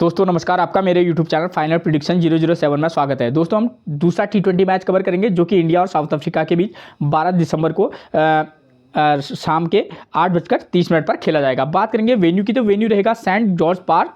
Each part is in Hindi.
दोस्तों नमस्कार, आपका मेरे YouTube चैनल फाइनल प्रेडिक्शन 007 में स्वागत है। दोस्तों हम दूसरा T20 मैच कवर करेंगे जो कि इंडिया और साउथ अफ्रीका के बीच 12 दिसंबर को शाम के 8:30 पर खेला जाएगा। बात करेंगे वेन्यू की, तो वेन्यू रहेगा सेंट जॉर्ज पार्क,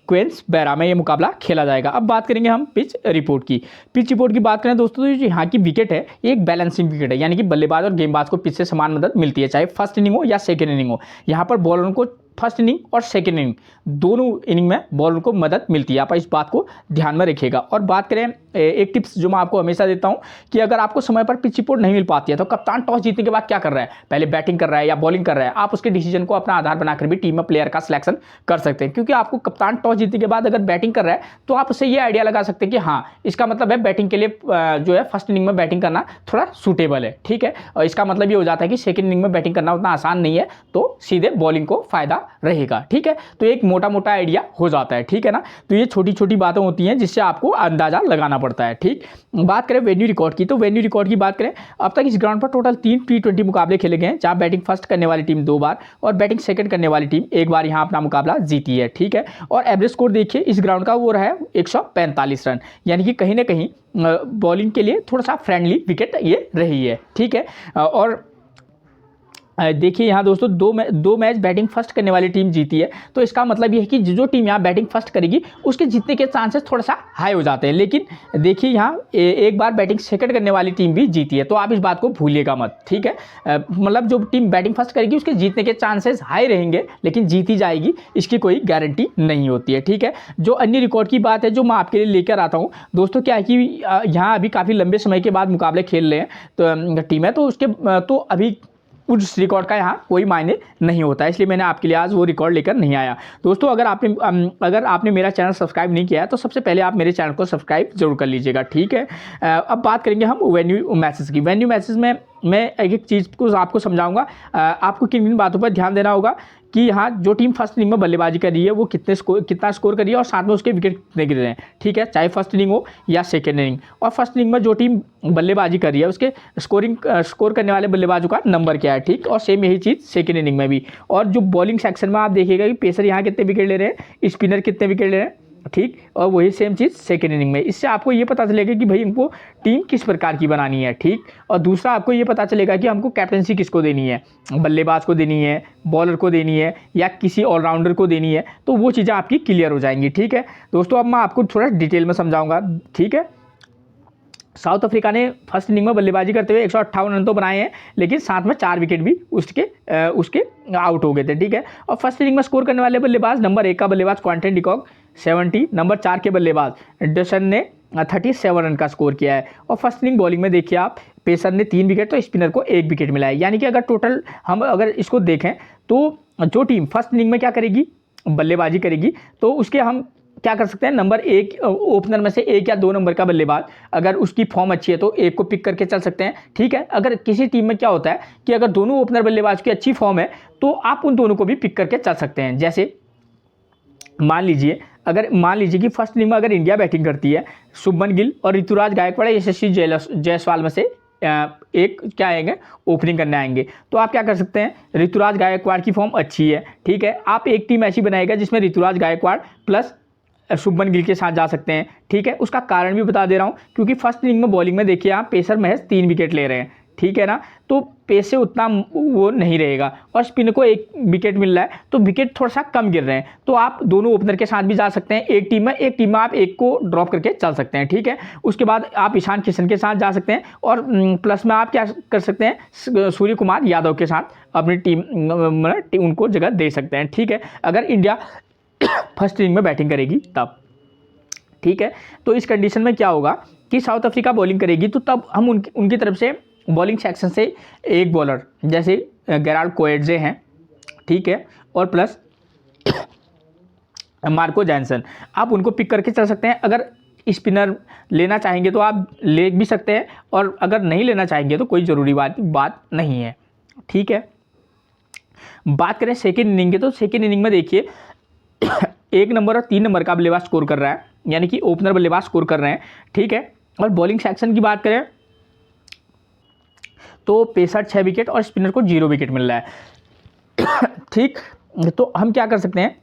क्वींसबेरा में ये मुकाबला खेला जाएगा। अब बात करेंगे हम पिच रिपोर्ट की। पिच रिपोर्ट की बात करें दोस्तों, तो जो यहाँ की विकेट है एक बैलेंसिंग विकेट है, यानी कि बल्लेबाज और गेंदबाज को पिच से समान मदद मिलती है, चाहे फर्स्ट इनिंग हो या सेकेंड इनिंग हो। यहाँ पर बॉलरों को फर्स्ट इनिंग और सेकेंड इनिंग दोनों इनिंग में बॉलर को मदद मिलती है। आप इस बात को ध्यान में रखिएगा। और बात करें एक टिप्स जो मैं आपको हमेशा देता हूं कि अगर आपको समय पर पिच रिपोर्ट नहीं मिल पाती है तो कप्तान टॉस जीतने के बाद क्या कर रहा है, पहले बैटिंग कर रहा है या बॉलिंग कर रहा है, आप उसके डिसीजन को अपना आधार बनाकर भी टीम में प्लेयर का सिलेक्शन कर सकते हैं। क्योंकि आपको कप्तान टॉस जीतने के बाद अगर बैटिंग कर रहा है तो आप उससे ये आइडिया लगा सकते हैं कि हाँ, इसका मतलब है बैटिंग के लिए जो है फर्स्ट इनिंग में बैटिंग करना थोड़ा सूटेबल है, ठीक है। और इसका मतलब ये हो जाता है कि सेकेंड इनिंग में बैटिंग करना उतना आसान नहीं है, तो सीधे बॉलिंग को फायदा रहेगा, ठीक है। तो एक मोटा मोटा आइडिया हो जाता है, ठीक है ना। तो ये छोटी छोटी बातें होती हैं जिससे आपको अंदाजा लगाना पड़ता है, ठीक। बात करें वेन्यू रिकॉर्ड की, तो वेन्यू रिकॉर्ड की बात करें, अब तक इस ग्राउंड पर टोटल 3 T20 मुकाबले खेले गए हैं, जहां बैटिंग फर्स्ट करने वाली टीम 2 बार और बैटिंग सेकंड करने वाली टीम 1 बार यहां अपना मुकाबला जीती है, ठीक है। और एवरेज स्कोर देखिए इस ग्राउंड का वो रहा है 145 रन, यानी कि कहीं ना कहीं बॉलिंग के लिए थोड़ा सा फ्रेंडली विकेट ये रही है, ठीक है। और देखिए यहाँ दोस्तों दो मैच बैटिंग फर्स्ट करने वाली टीम जीती है, तो इसका मतलब ये है कि जो टीम यहाँ बैटिंग फर्स्ट करेगी उसके जीतने के चांसेस थोड़ा सा हाई हो जाते हैं। लेकिन देखिए यहाँ एक बार बैटिंग सेकंड करने वाली टीम भी जीती है, तो आप इस बात को भूलिएगा मत, ठीक है। मतलब जो टीम बैटिंग फर्स्ट करेगी उसके जीतने के चांसेस हाई रहेंगे, लेकिन जीती जाएगी इसकी कोई गारंटी नहीं होती है, ठीक है। जो अन्य रिकॉर्ड की बात है जो मैं आपके लिए लेकर आता हूँ दोस्तों, क्या है कि यहाँ अभी काफ़ी लंबे समय के बाद मुकाबले खेल रहे हैं तो टीम है, तो उसके तो अभी उस रिकॉर्ड का यहाँ कोई मायने नहीं होता है, इसलिए मैंने आपके लिए आज वो रिकॉर्ड लेकर नहीं आया। दोस्तों अगर आपने मेरा चैनल सब्सक्राइब नहीं किया है तो सबसे पहले आप मेरे चैनल को सब्सक्राइब जरूर कर लीजिएगा, ठीक है। अब बात करेंगे हम वेन्यू मैचेस की। वेन्यू मैचेस में मैं एक एक चीज़ को आपको समझाऊंगा। आपको किन किन बातों पर ध्यान देना होगा कि यहाँ जो टीम फर्स्ट इनिंग में बल्लेबाजी कर रही है वो कितना स्कोर कर रही है और साथ में उसके विकेट कितने गिर रहे हैं, ठीक है, चाहे फर्स्ट इनिंग हो या सेकेंड इनिंग। और फर्स्ट इनिंग में जो टीम बल्लेबाजी कर रही है उसके स्कोर करने वाले बल्लेबाजों का नंबर क्या है, ठीक। और सेम यही चीज़ सेकेंड इनिंग में भी। और जो बॉलिंग सेक्शन में आप देखिएगा कि पेसर यहाँ कितने विकेट ले रहे हैं, स्पिनर कितने विकेट ले रहे हैं, ठीक। और वही सेम चीज़ सेकेंड इनिंग में। इससे आपको ये पता चलेगा कि भाई हमको टीम किस प्रकार की बनानी है, ठीक। और दूसरा आपको ये पता चलेगा कि हमको कैप्टनसी किसको देनी है, बल्लेबाज को देनी है, बॉलर को देनी है या किसी ऑलराउंडर को देनी है, तो वो चीज़ें आपकी क्लियर हो जाएंगी, ठीक है। दोस्तों अब मैं आपको थोड़ा डिटेल में समझाऊंगा, ठीक है। साउथ अफ्रीका ने फर्स्ट इनिंग में बल्लेबाजी करते हुए 158 रन तो बनाए हैं, लेकिन साथ में 4 विकेट भी उसके आउट हो गए थे, ठीक है। और फर्स्ट इनिंग में स्कोर करने वाले बल्लेबाज, नंबर 1 का बल्लेबाज क्वांटन डिकॉक 70, नंबर 4 के बल्लेबाज डसन ने 37 रन का स्कोर किया है। और फर्स्ट इनिंग बॉलिंग में देखिए आप, पेसर ने 3 विकेट तो स्पिनर को 1 विकेट मिला है। यानी कि अगर टोटल हम अगर इसको देखें तो जो टीम फर्स्ट इनिंग में क्या करेगी, बल्लेबाजी करेगी, तो उसके हम क्या कर सकते हैं, नंबर 1 ओपनर में से 1 या 2 नंबर का बल्लेबाज अगर उसकी फॉर्म अच्छी है तो 1 को पिक करके चल सकते हैं, ठीक है। अगर किसी टीम में क्या होता है कि अगर दोनों ओपनर बल्लेबाज की अच्छी फॉर्म है तो आप उन दोनों को भी पिक करके चल सकते हैं। जैसे मान लीजिए कि फर्स्ट इनिंग में अगर इंडिया बैटिंग करती है, शुभमन गिल और ऋतुराज गायकवाड़ यशस्वी जायसवाल में से एक क्या आएंगे, ओपनिंग करने आएंगे, तो आप क्या कर सकते हैं, ऋतुराज गायकवाड़ की फॉर्म अच्छी है, ठीक है, आप एक टीम ऐसी बनाएगा जिसमें ऋतुराज गायकवाड़ प्लस शुभमन गिल के साथ जा सकते हैं, ठीक है। उसका कारण भी बता दे रहा हूं, क्योंकि फर्स्ट इनिंग में बॉलिंग में देखिए आप पेसर महज 3 विकेट ले रहे हैं, ठीक है ना, तो पेस से उतना वो नहीं रहेगा और स्पिनर को 1 विकेट मिल रहा है, तो विकेट थोड़ा सा कम गिर रहे हैं, तो आप दोनों ओपनर के साथ भी जा सकते हैं। एक टीम में आप 1 को ड्रॉप करके चल सकते हैं, ठीक है। उसके बाद आप ईशान किशन के साथ जा सकते हैं और प्लस में आप क्या कर सकते हैं, सूर्य कुमार यादव के साथ अपनी टीम उनको जगह दे सकते हैं, ठीक है, अगर इंडिया फर्स्ट इनिंग में बैटिंग करेगी तब, ठीक है। तो इस कंडीशन में क्या होगा कि साउथ अफ्रीका बॉलिंग करेगी तो तब हम उनकी तरफ से बॉलिंग सेक्शन से एक बॉलर जैसे गेराल्ड कोएट्जे हैं, ठीक है, और प्लस मार्को जैनसन, आप उनको पिक करके चल सकते हैं। अगर स्पिनर लेना चाहेंगे तो आप ले भी सकते हैं और अगर नहीं लेना चाहेंगे तो कोई ज़रूरी बात नहीं है, ठीक है। बात करें सेकेंड इनिंग की, तो सेकेंड इनिंग में देखिए 1 नंबर और 3 नंबर का बल्लेबाज स्कोर कर रहा है, यानी कि ओपनर बल्लेबाज स्कोर कर रहे हैं, ठीक है। और बॉलिंग सेक्शन की बात करें तो पेसर 6 विकेट और स्पिनर को 0 विकेट मिल रहा है, ठीक। तो हम क्या कर सकते हैं,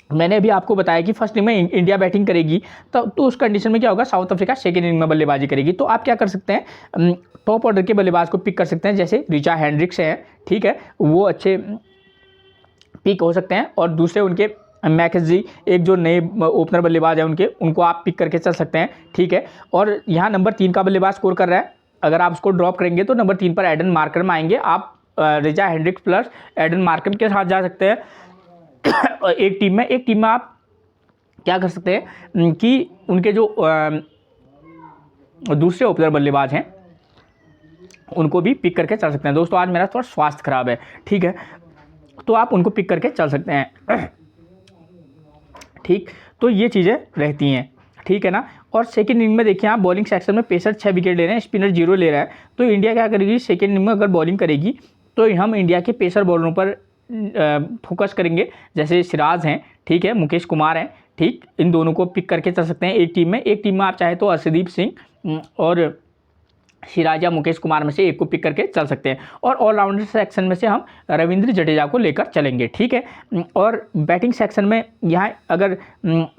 मैंने अभी आपको बताया कि फर्स्ट इनिंग में इंडिया बैटिंग करेगी, तो उस कंडीशन में क्या होगा, साउथ अफ्रीका सेकेंड इनिंग में बल्लेबाजी करेगी। तो आप क्या कर सकते हैं, टॉप ऑर्डर के बल्लेबाज को पिक कर सकते हैं, जैसे रिचा हेंड्रिक्स हैं, ठीक है, वो अच्छे पिक हो सकते हैं। और दूसरे उनके मैकेजी, एक जो नए ओपनर बल्लेबाज है उनको आप पिक करके चल सकते हैं, ठीक है। और यहाँ नंबर 3 का बल्लेबाज स्कोर कर रहा है, अगर आप उसको ड्रॉप करेंगे तो नंबर 3 पर एडन मार्करम आएंगे। आप Reeza Hendricks plus Aiden Markram के साथ जा सकते हैं एक टीम में आप क्या कर सकते हैं कि उनके जो दूसरे ओपनर बल्लेबाज हैं उनको भी पिक करके चल सकते हैं। दोस्तों आज मेरा थोड़ा स्वास्थ्य खराब है, ठीक है, तो आप उनको पिक करके चल सकते हैं ठीक, तो ये चीज़ें रहती हैं, ठीक है ना। और सेकेंड इनिंग में देखिए आप बॉलिंग सेक्शन में पेसर 6 विकेट ले रहे हैं, स्पिनर 0 ले रहा है। तो इंडिया क्या करेगी, सेकेंड इनिंग में अगर बॉलिंग करेगी तो हम इंडिया के पेसर बॉलरों पर फोकस करेंगे, जैसे सिराज हैं, ठीक है, मुकेश कुमार हैं, ठीक, इन दोनों को पिक करके चल सकते हैं एक टीम में आप चाहे तो अर्शदीप सिंह और सिराज या मुकेश कुमार में से एक को पिक करके चल सकते हैं। और ऑलराउंडर सेक्शन में से हम रविंद्र जडेजा को लेकर चलेंगे, ठीक है। और बैटिंग सेक्शन में यहाँ अगर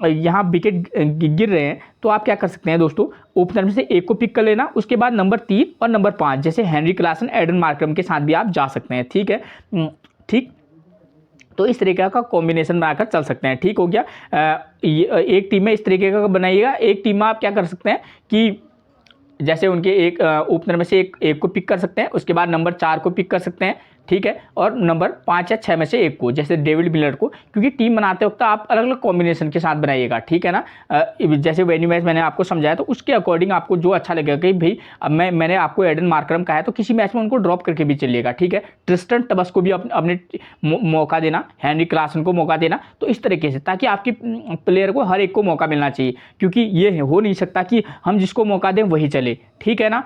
यहाँ विकेट गिर रहे हैं तो आप क्या कर सकते हैं दोस्तों, ओपनर में से एक को पिक कर लेना, उसके बाद नंबर 3 और नंबर 5 जैसे हेनरी क्लासन, एडन मार्करम के साथ भी आप जा सकते हैं, ठीक है, ठीक। तो इस तरीके का कॉम्बिनेशन बनाकर चल सकते हैं, ठीक हो गया। एक टीम में इस तरीके का बनाइएगा। एक टीम में आप क्या कर सकते हैं कि जैसे उनके एक ओपनर में से एक को पिक कर सकते हैं, उसके बाद नंबर 4 को पिक कर सकते हैं, ठीक है, और नंबर 5 या 6 में से एक को, जैसे डेविड मिलर को, क्योंकि टीम बनाते वक्त आप अलग अलग कॉम्बिनेशन के साथ बनाइएगा, ठीक है ना। जैसे वेन्यू मैच मैंने आपको समझाया तो उसके अकॉर्डिंग आपको जो अच्छा लगेगा कि भाई अब मैंने आपको एडन मार्करम कहा है तो किसी मैच में उनको ड्रॉप करके भी चलिएगा, ठीक है। ट्रिस्टन टबस को भी अपने मौका देना, हेनरी क्लासन को मौका देना, तो इस तरीके से, ताकि आपकी प्लेयर को हर एक को मौका मिलना चाहिए, क्योंकि ये हो नहीं सकता कि हम जिसको मौका दें वही चले, ठीक है ना।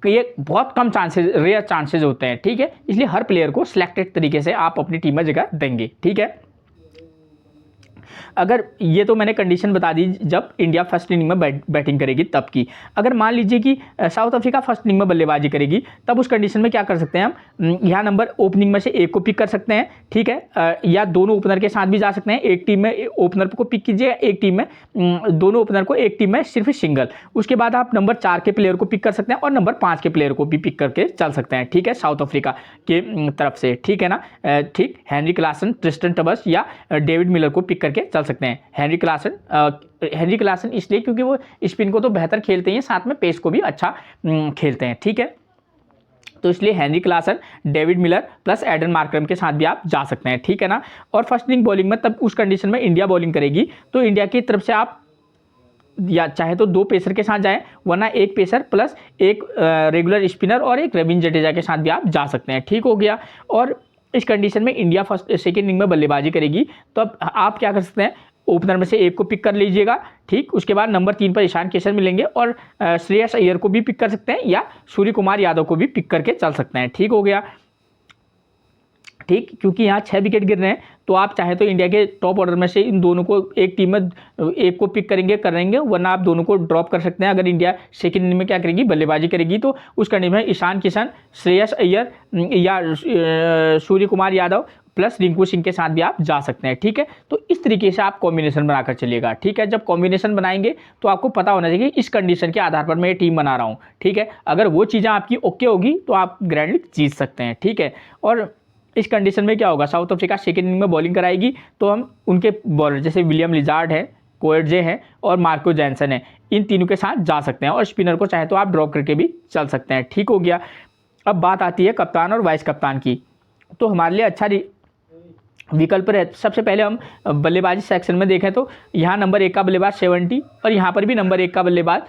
ये बहुत कम चांसेस, रेयर चांसेस होते हैं, ठीक है। इसलिए हर प्लेयर को सिलेक्टेड तरीके से आप अपनी टीम में जगह देंगे, ठीक है। अगर ये तो मैंने कंडीशन बता दी जब इंडिया फर्स्ट इनिंग में बैटिंग करेगी तब की। अगर मान लीजिए कि साउथ अफ्रीका फर्स्ट इनिंग में बल्लेबाजी करेगी, तब उस कंडीशन में क्या कर सकते हैं हम, यहाँ नंबर ओपनिंग में से एक को पिक कर सकते हैं, ठीक है, या दोनों ओपनर के साथ भी जा सकते हैं। एक टीम में ओपनर को पिक कीजिएगा, एक टीम में दोनों ओपनर को, एक टीम में सिर्फ सिंगल। उसके बाद आप नंबर 4 के प्लेयर को पिक कर सकते हैं और नंबर 5 के प्लेयर को भी पिक करके चल सकते हैं, ठीक है, साउथ अफ्रीका के तरफ से, ठीक है ना। ठीक, हेनरी क्लासन, ट्रिस्टन टबस या डेविड मिलर को पिक करके चल सकते हैं। हेनरी क्लासन इसलिए क्योंकि वो स्पिन को तो बेहतर खेलते हैं, साथ में पेस को भी अच्छा खेलते हैं, ठीक है। तो इसलिए Heinrich Klaasen, David Miller plus Aiden Markram के साथ भी आप जा सकते हैं, ठीक है ना। और फर्स्ट इनिंग बॉलिंग में तब उस कंडीशन में इंडिया बॉलिंग करेगी तो इंडिया की तरफ से आप या चाहे तो 2 पेसर के साथ जाएं, वरना एक पेसर प्लस एक रेगुलर स्पिनर और एक रविंद्र जडेजा के साथ भी आप जा सकते हैं, ठीक हो गया। और इस कंडीशन में इंडिया सेकेंड इनिंग में बल्लेबाजी करेगी तो अब आप क्या कर सकते हैं, ओपनर में से एक को पिक कर लीजिएगा, ठीक। उसके बाद नंबर 3 पर ईशान किशन मिलेंगे और श्रेयस अय्यर को भी पिक कर सकते हैं या सूर्य कुमार यादव को भी पिक करके चल सकते हैं, ठीक हो गया, ठीक। क्योंकि यहाँ 6 विकेट गिर रहे हैं तो आप चाहे तो इंडिया के टॉप ऑर्डर में से इन दोनों को एक टीम में एक को पिक करेंगे, वरना आप दोनों को ड्रॉप कर सकते हैं। अगर इंडिया सेकेंड इनिंग में क्या करेगी, बल्लेबाजी करेगी, तो उस कंडीशन में ईशान किशन, श्रेयस अय्यर या सूर्य कुमार यादव प्लस रिंकू सिंह के साथ भी आप जा सकते हैं, ठीक है। तो इस तरीके से आप कॉम्बिनेशन बनाकर चलिएगा, ठीक है। जब कॉम्बिनेशन बनाएंगे तो आपको पता होना चाहिए कि इस कंडीशन के आधार पर मैं ये टीम बना रहा हूँ, ठीक है। अगर वो चीज़ें आपकी ओके होगी तो आप ग्रैंडली जीत सकते हैं, ठीक है। और इस कंडीशन में क्या होगा, साउथ अफ्रीका सेकेंड इनिंग में बॉलिंग कराएगी तो हम उनके बॉलर जैसे विलियम लिजार्ड है, कोएडजे है और मार्को जैनसन है, इन तीनों के साथ जा सकते हैं। और स्पिनर को चाहे तो आप ड्रॉप करके भी चल सकते हैं, ठीक हो गया। अब बात आती है कप्तान और वाइस कप्तान की। तो हमारे लिए अच्छा विकल्प है। सबसे पहले हम बल्लेबाजी सेक्शन में देखें तो यहाँ नंबर 1 का बल्लेबाज 70 और यहाँ पर भी नंबर 1 का बल्लेबाज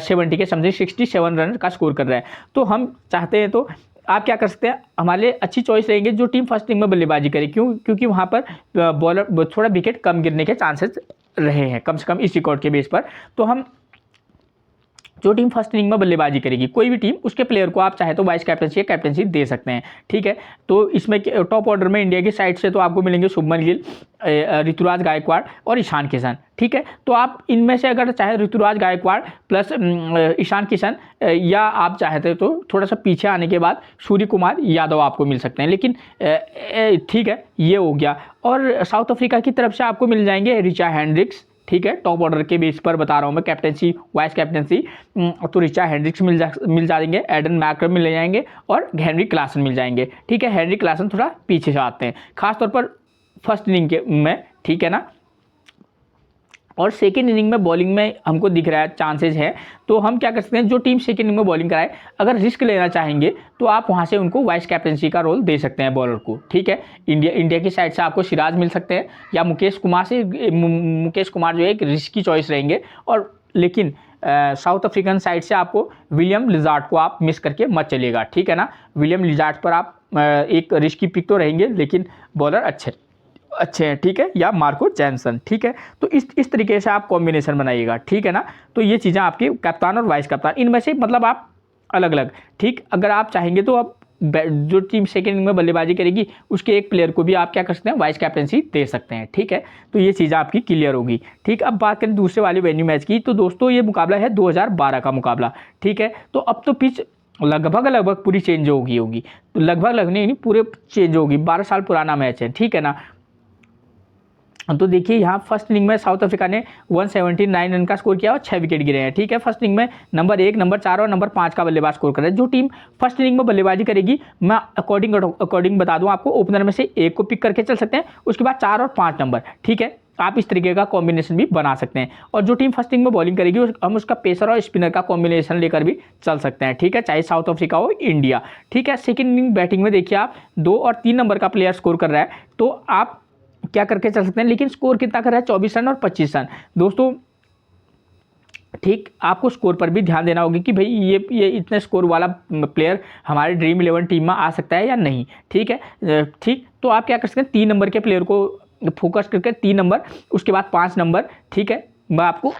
70 के समथिंग 67 रन का स्कोर कर रहा है। तो हम चाहते हैं तो आप क्या कर सकते हैं, हमारे लिए अच्छी चॉइस रहेंगे जो टीम फर्स्ट इनिंग में बल्लेबाजी करे, क्योंकि वहाँ पर बॉलर थोड़ा विकेट कम गिरने के चांसेस रहे हैं, कम से कम इस रिकॉर्ड के बेस पर। तो हम जो टीम फर्स्ट इनिंग में बल्लेबाजी करेगी, कोई भी टीम, उसके प्लेयर को आप चाहे तो वाइस कैप्टनसी या कैप्टनसी दे सकते हैं। ठीक है, तो इसमें टॉप ऑर्डर में इंडिया की साइड से तो आपको मिलेंगे शुभमन गिल, ऋतुराज गायकवाड़ और ईशान किशन। ठीक है, तो आप इनमें से अगर चाहे ऋतुराज गायकवाड़ प्लस ईशान किशन, या आप चाहते तो थोड़ा सा पीछे आने के बाद सूर्य कुमार यादव आपको मिल सकते हैं, लेकिन ठीक है, ये हो गया। और साउथ अफ्रीका की तरफ से आपको मिल जाएंगे रिचा हेंड्रिक्स। ठीक है, टॉप ऑर्डर के बेस पर बता रहा हूँ मैं, कैप्टनसी वाइस कैप्टनसी, तो रिचा हेंड्रिक्स मिल जाएंगे, एडन मैकर मिल जाएंगे और हेनरी क्लासन मिल जाएंगे। ठीक है, हेनरी क्लासन थोड़ा पीछे से आते हैं खासतौर पर फर्स्ट इनिंग के में। ठीक है ना, और सेकेंड इनिंग में बॉलिंग में हमको दिख रहा है चांसेस है, तो हम क्या कर सकते हैं, जो टीम सेकेंड इनिंग में बॉलिंग कराए, अगर रिस्क लेना चाहेंगे तो आप वहां से उनको वाइस कैप्टनसी का रोल दे सकते हैं बॉलर को। ठीक है, इंडिया की साइड से आपको सिराज मिल सकते हैं, या मुकेश कुमार जो है एक रिस्की चॉइस रहेंगे। और लेकिन साउथ अफ्रीकन साइड से आपको विलियम लिजार्ड को आप मिस करके मत चलिएगा। ठीक है ना, विलियम लिजार्ड पर आप एक रिस्की पिक तो रहेंगे, लेकिन बॉलर अच्छे हैं। ठीक है, या मार्को जैनसन। ठीक है, तो इस तरीके से आप कॉम्बिनेशन बनाइएगा। ठीक है ना, तो ये चीज़ें आपकी कप्तान और वाइस कप्तान, इनमें से मतलब आप अलग अलग। ठीक, अगर आप चाहेंगे तो आप जो टीम सेकेंड इनिंग में बल्लेबाजी करेगी उसके एक प्लेयर को भी आप क्या कर सकते हैं, वाइस कैप्टनसी दे सकते हैं। ठीक है, तो ये चीज़ आपकी क्लियर होगी। ठीक, अब बात करें दूसरे वाले वेन्यू मैच की, तो दोस्तों ये मुकाबला है 2012 का मुकाबला। ठीक है, तो अब तो पिच लगभग पूरी चेंज होगी, तो लगभग नहीं पूरे चेंज होगी, 12 साल पुराना मैच है। ठीक है ना, तो देखिए यहाँ फर्स्ट इनिंग में साउथ अफ्रीका ने 179 रन का स्कोर किया और 6 विकेट गिरे हैं। ठीक है, फर्स्ट इनिंग में नंबर 1, नंबर 4 और नंबर 5 का बल्लेबाज स्कोर कर रहा है। जो टीम फर्स्ट इनिंग में बल्लेबाजी करेगी, मैं अकॉर्डिंग बता दूं आपको, ओपनर में से एक को पिक करके चल सकते हैं, उसके बाद 4 और 5 नंबर। ठीक है, आप इस तरीके का कॉम्बिनेशन भी बना सकते हैं। और जो टीम फर्स्ट इनिंग में बॉलिंग करेगी हम उसका पेसर और स्पिनर का कॉम्बिनेशन लेकर भी चल सकते हैं। ठीक है, चाहे साउथ अफ्रीका हो इंडिया। ठीक है, सेकेंड इनिंग बैटिंग में देखिए आप 2 और 3 नंबर का प्लेयर स्कोर कर रहा है, तो आप क्या करके चल सकते हैं, लेकिन स्कोर कितना कर रहा है, 24 रन और 25 रन। दोस्तों ठीक, आपको स्कोर पर भी ध्यान देना होगा कि भाई ये इतने स्कोर वाला प्लेयर हमारे ड्रीम 11 टीम में आ सकता है या नहीं। ठीक है, ठीक, तो आप क्या कर सकते हैं, 3 नंबर के प्लेयर को फोकस करके 3 नंबर, उसके बाद 5 नंबर। ठीक है, मैं आपको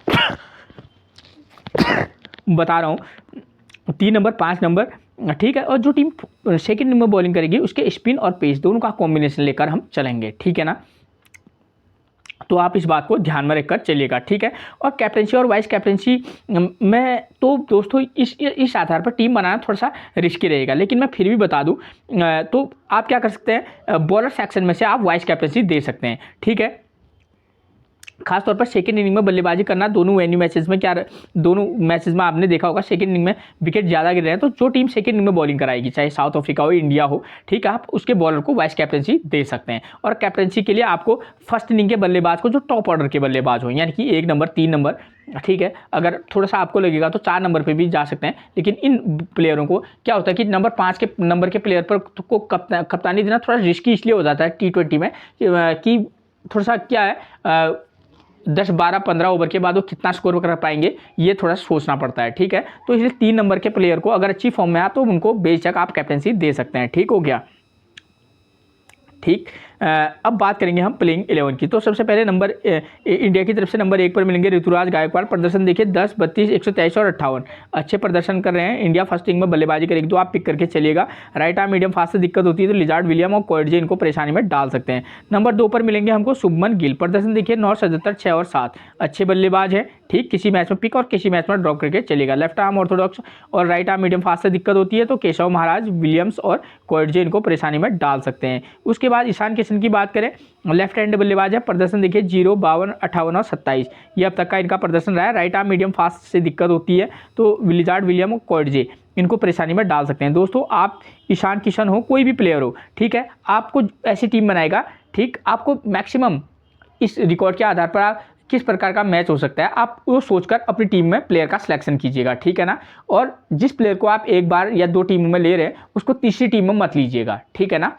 बता रहा हूँ, 3 नंबर 5 नंबर। ठीक है, और जो टीम सेकेंड इनिंग में बॉलिंग करेगी उसके स्पिन और पेस दोनों का कॉम्बिनेशन लेकर हम चलेंगे। ठीक है ना, तो आप इस बात को ध्यान में रखकर चलिएगा। ठीक है, और कैप्टनसी और वाइस कैप्टनसी में तो दोस्तों इस आधार पर टीम बनाना थोड़ा सा रिस्की रहेगा, लेकिन मैं फिर भी बता दूं, तो आप क्या कर सकते हैं, बॉलर सेक्शन में से आप वाइस कैप्टनसी दे सकते हैं। ठीक है, खासतौर पर सेकेंड इनिंग में बल्लेबाजी करना, दोनों मैचेस में आपने देखा होगा सेकेंड इनिंग में विकेट ज़्यादा गिर रहे हैं, तो जो टीम सेकेंड इनिंग में बॉलिंग कराएगी, चाहे साउथ अफ्रीका हो इंडिया हो, ठीक है, आप उसके बॉलर को वाइस कैप्टनसी दे सकते हैं। और कैप्टनसी के लिए आपको फर्स्ट इनिंग के बल्लेबाज को जो टॉप ऑर्डर के बल्लेबाज हो, यानी कि 1 नंबर 3 नंबर, ठीक है, अगर थोड़ा सा आपको लगेगा तो 4 नंबर पे भी जा सकते हैं, लेकिन इन प्लेयरों को क्या होता है कि नंबर 5 के नंबर के प्लेयर पर को कप्तानी देना थोड़ा रिस्की इसलिए हो जाता है T20 में कि थोड़ा सा क्या है, 10, 12, 15 ओवर के बाद वो कितना स्कोर कर पाएंगे ये थोड़ा सोचना पड़ता है। ठीक है, तो इसलिए 3 नंबर के प्लेयर को अगर अच्छी फॉर्म में आ तो उनको बेशक आप कैप्टनसी दे सकते हैं। ठीक हो गया। ठीक, अब बात करेंगे हम प्लेइंग 11 की। तो सबसे पहले नंबर इंडिया की तरफ से नंबर 1 पर मिलेंगे ऋतुराज गायकवाड़। प्रदर्शन देखिए 10, 32, 123 और 58, अच्छे प्रदर्शन कर रहे हैं। इंडिया फर्स्ट इनिंग में बल्लेबाजी करेगी तो आप पिक करके चलिएगा। राइट आर्म मीडियम फास्ट से दिक्कत होती है तो लिजार्ड, विलियम और कोएडजे इनको परेशानी में डाल सकते हैं। नंबर 2 पर मिलेंगे हमको शुभमन गिल। प्रदर्शन देखिए 9, 77, 6 और 7, अच्छे बल्लेबाज है। ठीक, किसी मैच में पिक और किसी मैच में ड्रॉप करके चलेगा। लेफ्ट आर्म ऑर्थोडॉक्स और राइट आर्म मीडियम फास्ट से दिक्कत होती है तो केशव महाराज, विलियम्स और कोएडजे इनको परेशानी में डाल सकते हैं। उसके बाद ईशान किशन की बात करें, लेफ्ट हैंड बल्लेबाज है। प्रदर्शन देखिए 0, 52, 58 और 27, ये अब तक का इनका प्रदर्शन रहा है। राइट आर्म मीडियम फास्ट से दिक्कत होती है तो लिजार्ड, विलियम और कोएडजे इनको परेशानी में डाल सकते हैं। दोस्तों आप ईशान किशन हो, कोई भी प्लेयर हो, ठीक है, आपको ऐसी टीम बनाएगा, ठीक, आपको मैक्सिमम इस रिकॉर्ड के आधार पर आप किस प्रकार का मैच हो सकता है आप वो सोचकर अपनी टीम में प्लेयर का सिलेक्शन कीजिएगा। ठीक है ना, और जिस प्लेयर को आप एक बार या 2 टीमों में ले रहे हैं उसको तीसरी टीम में मत लीजिएगा। ठीक है ना,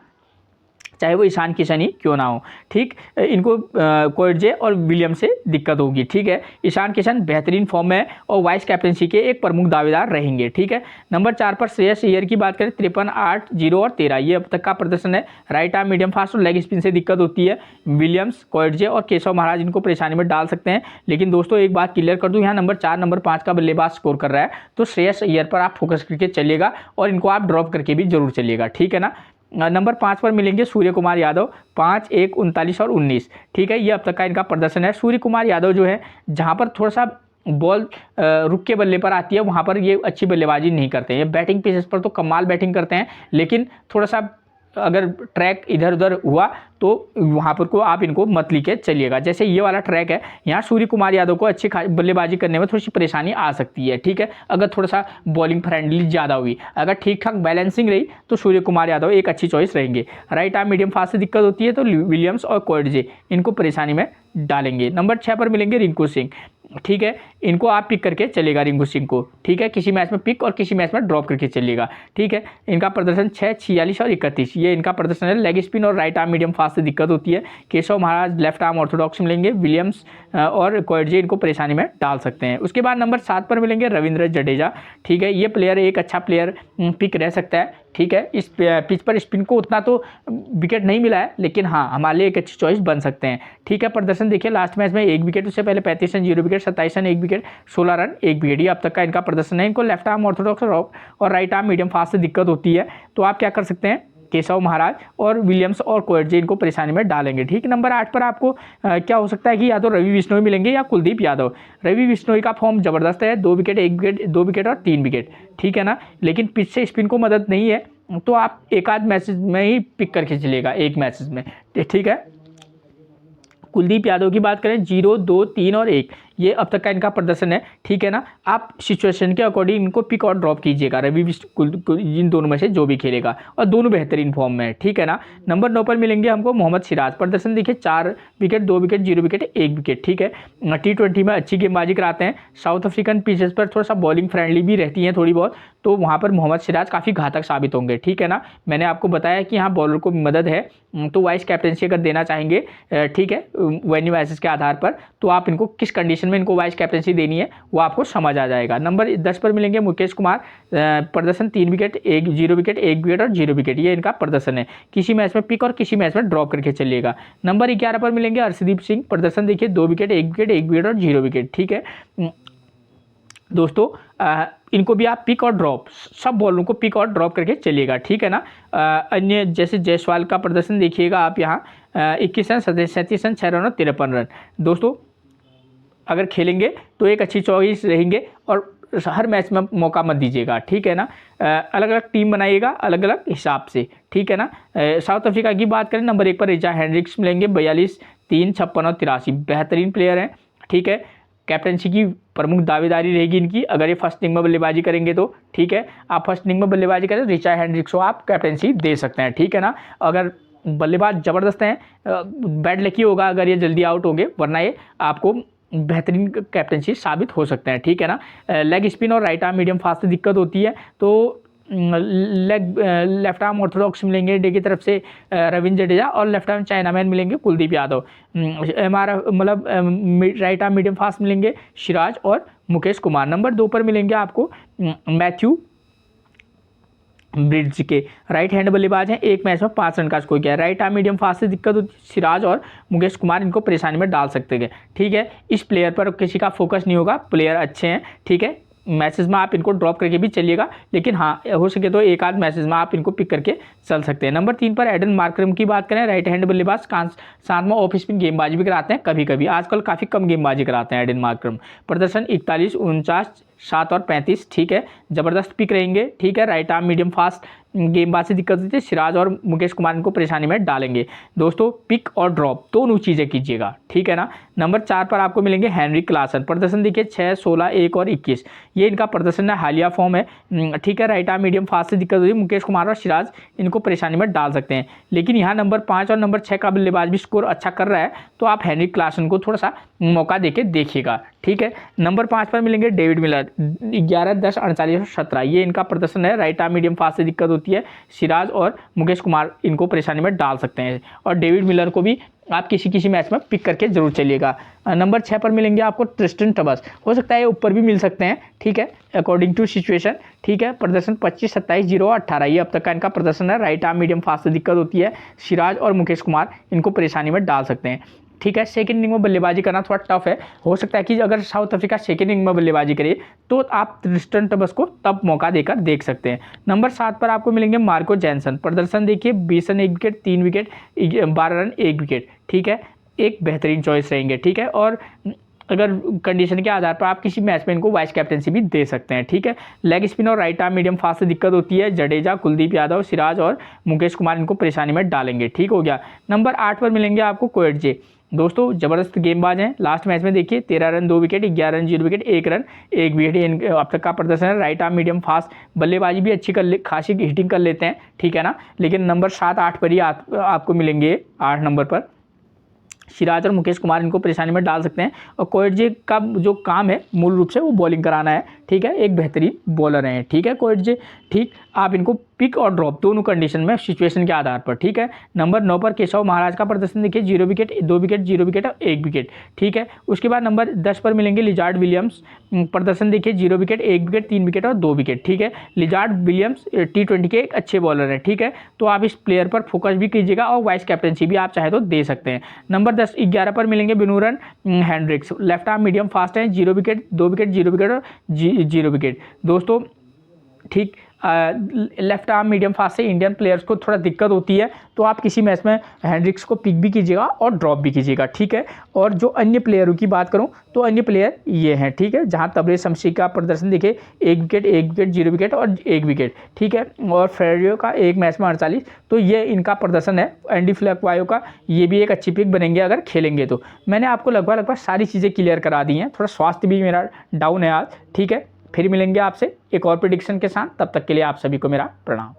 चाहे वो ईशान किशन ही क्यों ना हो। ठीक, इनको कोएटजे और विलियम्स से दिक्कत होगी। ठीक है, ईशान किशन बेहतरीन फॉर्म में है और वाइस कैप्टनसी के एक प्रमुख दावेदार रहेंगे। ठीक है, नंबर 4 पर श्रेयस अय्यर की बात करें 53, 8, 0 और 13 ये अब तक का प्रदर्शन है। राइट आर्म मीडियम फास्ट और लेग स्पिन से दिक्कत होती है। विलियम्स, कोएटजे और केशव महाराज इनको परेशानी में डाल सकते हैं। लेकिन दोस्तों एक बात क्लियर कर दूं, यहाँ नंबर 4, नंबर 5 का बल्लेबाज स्कोर कर रहा है, तो श्रेयस अय्यर पर आप फोकस करके चलिएगा और इनको आप ड्रॉप करके भी जरूर चलिएगा। ठीक है ना। नंबर 5 पर मिलेंगे सूर्य कुमार यादव, 5, 1, 39 और 19। ठीक है, ये अब तक का इनका प्रदर्शन है। सूर्य कुमार यादव जो है, जहां पर थोड़ा सा बॉल रुक के बल्ले पर आती है वहां पर ये अच्छी बल्लेबाजी नहीं करते हैं। ये बैटिंग पेसेस पर तो कमाल बैटिंग करते हैं, लेकिन थोड़ा सा अगर ट्रैक इधर उधर हुआ तो वहाँ पर को आप इनको मत लेके चलिएगा। जैसे ये वाला ट्रैक है, यहाँ सूर्य कुमार यादव को अच्छी बल्लेबाजी करने में थोड़ी सी परेशानी आ सकती है। ठीक है, अगर थोड़ा सा बॉलिंग फ्रेंडली ज़्यादा हुई, अगर ठीक ठाक बैलेंसिंग रही तो सूर्य कुमार यादव एक अच्छी चॉइस रहेंगे। राइट आर्म मीडियम फास्ट से दिक्कत होती है तो विलियम्स और कोएटजे इनको परेशानी में डालेंगे। नंबर 6 पर मिलेंगे रिंकू सिंह। ठीक है, इनको आप पिक करके चलेगा रिंकू सिंह को। ठीक है, किसी मैच में पिक और किसी मैच में ड्रॉप करके चलिएगा। ठीक है, इनका प्रदर्शन 6, 46 और 31 ये इनका प्रदर्शन है। लेग स्पिन और राइट आर्म मीडियम फास्ट से दिक्कत होती है। Keshav Maharaj left arm Orthodox मिलेंगे। विलियम्स और कोएटजे इनको परेशानी में डाल सकते हैं। उसके बाद नंबर 7 पर मिलेंगे रविंद्र जडेजा। ठीक है, ये प्लेयर एक अच्छा प्लेयर पिक रह सकता है। ठीक है, इस पिच पर स्पिन को उतना तो विकेट नहीं मिला है, लेकिन हाँ हमारे लिए एक अच्छी चॉइस बन सकते हैं। ठीक है, प्रदर्शन देखिए लास्ट मैच में 1 विकेट, उससे पहले 35 run 0 wicket, 27 run 1 wicket, 16 run 1 wicket, ये अब तक का इनका प्रदर्शन है। इनको लेफ्ट आर्म ऑर्थोडॉक्स और राइट आर्म मीडियम फास्ट से दिक्कत होती है, तो आप क्या कर सकते हैं, केशव महाराज और विलियम्स और कोएटजे इनको परेशानी में डालेंगे। ठीक, नंबर 8 पर आपको क्या हो सकता है कि या तो रवि बिश्नोई मिलेंगे या कुलदीप यादव। रवि बिश्नोई का फॉर्म जबरदस्त है, 2 विकेट, 1 विकेट, 2 विकेट और 3 विकेट। ठीक है ना, लेकिन पिच से स्पिन को मदद नहीं है, तो आप एक आध मैचेज में ही पिक करके चलेगा, एक मैचेज में। ठीक है, कुलदीप यादव की बात करें 0, 2, 3 और 1 ये अब तक का इनका प्रदर्शन है। ठीक है ना, आप सिचुएशन के अकॉर्डिंग इनको पिक और ड्रॉप कीजिएगा। रवि इन दोनों में से जो भी खेलेगा, और दोनों बेहतरीन फॉर्म में है। ठीक है ना। नंबर 9 पर मिलेंगे हमको मोहम्मद सिराज। प्रदर्शन देखिए 4 विकेट, 2 विकेट, 0 विकेट, 1 विकेट। ठीक है, T20 में अच्छी गेंदबाजी कराते हैं। साउथ अफ्रीकन पिचेस पर थोड़ा सा बॉलिंग फ्रेंडली भी रहती है थोड़ी बहुत, तो वहाँ पर मोहम्मद सिराज काफ़ी घातक साबित होंगे। ठीक है ना, मैंने आपको बताया कि यहाँ बॉलर को मदद है, तो वाइस कैप्टनसी अगर देना चाहेंगे, ठीक है, वेन्यू मैसेज के आधार पर, तो आप इनको किस कंडीशन में इनको वाइस कैप्टनसी देनी है वो आपको समझ आ जाएगा। नंबर 10 पर मिलेंगे मुकेश कुमार। प्रदर्शन 3 विकेट, 0 विकेट, 1 विकेट और 0 विकेट ये इनका प्रदर्शन है। किसी मैच में पिक और किसी मैच में ड्रॉप करके चलिएगा। नंबर 11 पर मिलेंगे अर्शदीप सिंह। प्रदर्शन देखिए 2 विकेट, 1 विकेट, 1 विकेट और 0 विकेट। ठीक है दोस्तों, इनको भी आप पिक और ड्रॉप, सब बॉलों को पिक और ड्रॉप करके चलिएगा। ठीक है ना। अन्य जैसे जायसवाल का प्रदर्शन देखिएगा आप यहाँ 21 रन, 37 रन, 6 रन और 53 रन। दोस्तों अगर खेलेंगे तो एक अच्छी चॉइस रहेंगे, और हर मैच में मौका मत दीजिएगा। ठीक है ना, अलग अलग टीम बनाइएगा अलग अलग हिसाब से। ठीक है ना। साउथ अफ्रीका की बात करें, नंबर 1 पर रिचा हेंड्रिक्स मिलेंगे। 42, 3, 56 और 83 बेहतरीन प्लेयर हैं। ठीक है, कैप्टनसी की प्रमुख दावेदारी रहेगी इनकी अगर ये फर्स्ट इनिंग में बल्लेबाजी करेंगे तो। ठीक है, आप फर्स्ट इनिंग में बल्लेबाजी करें तो रिचा हेंड्रिक्स को आप कैप्टनसी दे सकते हैं। ठीक है ना, अगर बल्लेबाज ज़बरदस्त हैं, बैड लकी होगा अगर ये जल्दी आउट होंगे, वरना ये आपको बेहतरीन कैप्टनसी साबित हो सकते हैं। ठीक है ना। लेग स्पिन और राइट आर्म मीडियम फास्ट से दिक्कत होती है, तो लेफ्ट आर्म ऑर्थोडॉक्स मिलेंगे डे की तरफ से रविंद्र जडेजा, और लेफ्ट आर्म चाइनामैन मिलेंगे कुलदीप यादव। हमारा मतलब राइट आर्म मीडियम फास्ट मिलेंगे सिराज और मुकेश कुमार। नंबर 2 पर मिलेंगे आपको मैथ्यू ब्रिड्ज के, राइट हैंड बल्लेबाज हैं। एक मैच में 5 रन का स्कोर किया है। राइट आर्म मीडियम फास्ट से दिक्कत होती है, सिराज और मुकेश कुमार इनको परेशानी में डाल सकते हैं। ठीक है, इस प्लेयर पर किसी का फोकस नहीं होगा, प्लेयर अच्छे हैं। ठीक है, मैसेज में आप इनको ड्रॉप करके भी चलिएगा, लेकिन हाँ हो सके तो एक आध मैसेज में आप इनको पिक करके चल सकते हैं। नंबर 3 पर एडन मार्करम की बात करें, राइट हैंड बल्लेबाज, साथ में ऑफ स्पिन गेंदबाजी भी कराते हैं कभी कभी, आजकल काफ़ी कम गेंदबाजी कराते हैं एडन मार्करम। प्रदर्शन 41, 49, 7 और 35। ठीक है, ज़बरदस्त पिक रहेंगे। ठीक है, राइट आर्म मीडियम फास्ट गेंदबाज से दिक्कत होती है, सिराज और मुकेश कुमार इनको परेशानी में डालेंगे। दोस्तों पिक और ड्रॉप दोनों चीज़ें कीजिएगा। ठीक है ना। नंबर 4 पर आपको मिलेंगे हेनरी क्लासन। प्रदर्शन देखिए 6, 16, 1 और 21 ये इनका प्रदर्शन है, हालिया फॉर्म है। ठीक है, राइट आर्म मीडियम फास्ट से दिक्कत होती है, मुकेश कुमार और सिराज इनको परेशानी में डाल सकते हैं। लेकिन यहाँ नंबर 5 और नंबर 6 का बल्लेबाज भी स्कोर अच्छा कर रहा है, तो आप हेनरी क्लासन को थोड़ा सा मौका देके देखिएगा। ठीक है, नंबर 5 पर मिलेंगे डेविड मिलर। 11, 10, 48 और 17 ये इनका प्रदर्शन है। राइट आर्म मीडियम फास्ट से दिक्कत होती है, सिराज और मुकेश कुमार इनको परेशानी में डाल सकते हैं, और डेविड मिलर को भी आप किसी किसी मैच में पिक करके जरूर चलिएगा। नंबर 6 पर मिलेंगे आपको ट्रिस्टन टबस, हो सकता है ऊपर भी मिल सकते हैं, ठीक है, अकॉर्डिंग टू सिचुएशन, ठीक है। प्रदर्शन 25, 27, 0, 18 ये अब तक का इनका प्रदर्शन है। राइट आर्म मीडियम फास्ट से दिक्कत होती है, सिराज और मुकेश कुमार इनको परेशानी में डाल सकते हैं, ठीक है। सेकंड इनिंग में बल्लेबाजी करना थोड़ा टफ है, हो सकता है कि अगर साउथ अफ्रीका सेकंड इनिंग में बल्लेबाजी करे तो आप ट्रिस्टन टबस को तब मौका देकर देख सकते हैं। नंबर 7 पर आपको मिलेंगे मार्को जैनसन, प्रदर्शन देखिए 20 run 1 wicket, 3 wicket, 12 run 1 wicket, ठीक है, एक बेहतरीन चॉइस रहेंगे, ठीक है। और अगर कंडीशन के आधार पर आप किसी मैच में इनको वाइस कैप्टनसी भी दे सकते हैं, ठीक है। लेग स्पिन और राइट आर्म मीडियम फास्ट से दिक्कत होती है, जडेजा, कुलदीप यादव, सिराज और मुकेश कुमार इनको परेशानी में डालेंगे, ठीक हो गया। नंबर 8 पर मिलेंगे आपको कोएटजे, दोस्तों ज़बरदस्त गेंदबाज हैं। लास्ट मैच में देखिए 13 run 2 wicket, 11 run 0 wicket, 1 run 1 wicket अब तक का प्रदर्शन है। राइट आर्म मीडियम फास्ट, बल्लेबाजी भी अच्छी खासी हिटिंग कर लेते हैं, ठीक है ना। लेकिन नंबर 7, 8 पर ही आपको मिलेंगे, 8 नंबर पर सिराज और मुकेश कुमार इनको परेशानी में डाल सकते हैं। और कोएटजे का जो काम है मूल रूप से वो बॉलिंग कराना है, ठीक है, एक बेहतरीन बॉलर हैं, ठीक है कोएटजे, ठीक। आप इनको पिक और ड्रॉप दोनों कंडीशन में सिचुएशन के आधार पर, ठीक है। नंबर 9 पर केशव महाराज का प्रदर्शन देखिए 0 विकेट, 2 विकेट, 0 विकेट और 1 विकेट, ठीक है। उसके बाद नंबर 10 पर मिलेंगे लिजार्ड विलियम्स, प्रदर्शन देखिए 0 विकेट, 1 विकेट, 3 विकेट और 2 विकेट, ठीक है। लिजार्ड विलियम्स T20 के एक अच्छे बॉलर हैं, ठीक है, तो आप इस प्लेयर पर फोकस भी कीजिएगा और वाइस कैप्टनसी भी आप चाहे तो दे सकते हैं। नंबर 11 पर मिलेंगे Beuran Hendricks, left arm medium fast हैं, 0 विकेट, 2 विकेट, 0 विकेट और 0 विकेट, दोस्तों, ठीक। लेफ्ट आर्म मीडियम फास्ट से इंडियन प्लेयर्स को थोड़ा दिक्कत होती है, तो आप किसी मैच में हैंड्रिक्स को पिक भी कीजिएगा और ड्रॉप भी कीजिएगा, ठीक है। और जो अन्य प्लेयरों की बात करूं तो अन्य प्लेयर ये हैं, ठीक है, जहां तबरेज शमशी का प्रदर्शन देखिए 1 विकेट, 1 विकेट, 0 विकेट और 1 विकेट, ठीक है। और फेरियो का एक मैच में 48, तो ये इनका प्रदर्शन है। एंडी फ्लेक्वायो का ये भी एक अच्छी पिक बनेंगे अगर खेलेंगे तो। मैंने आपको लगभग सारी चीज़ें क्लियर करा दी हैं, थोड़ा स्वास्थ्य भी मेरा डाउन है आज, ठीक है। फिर मिलेंगे आपसे एक और प्रेडिक्शन के साथ, तब तक के लिए आप सभी को मेरा प्रणाम।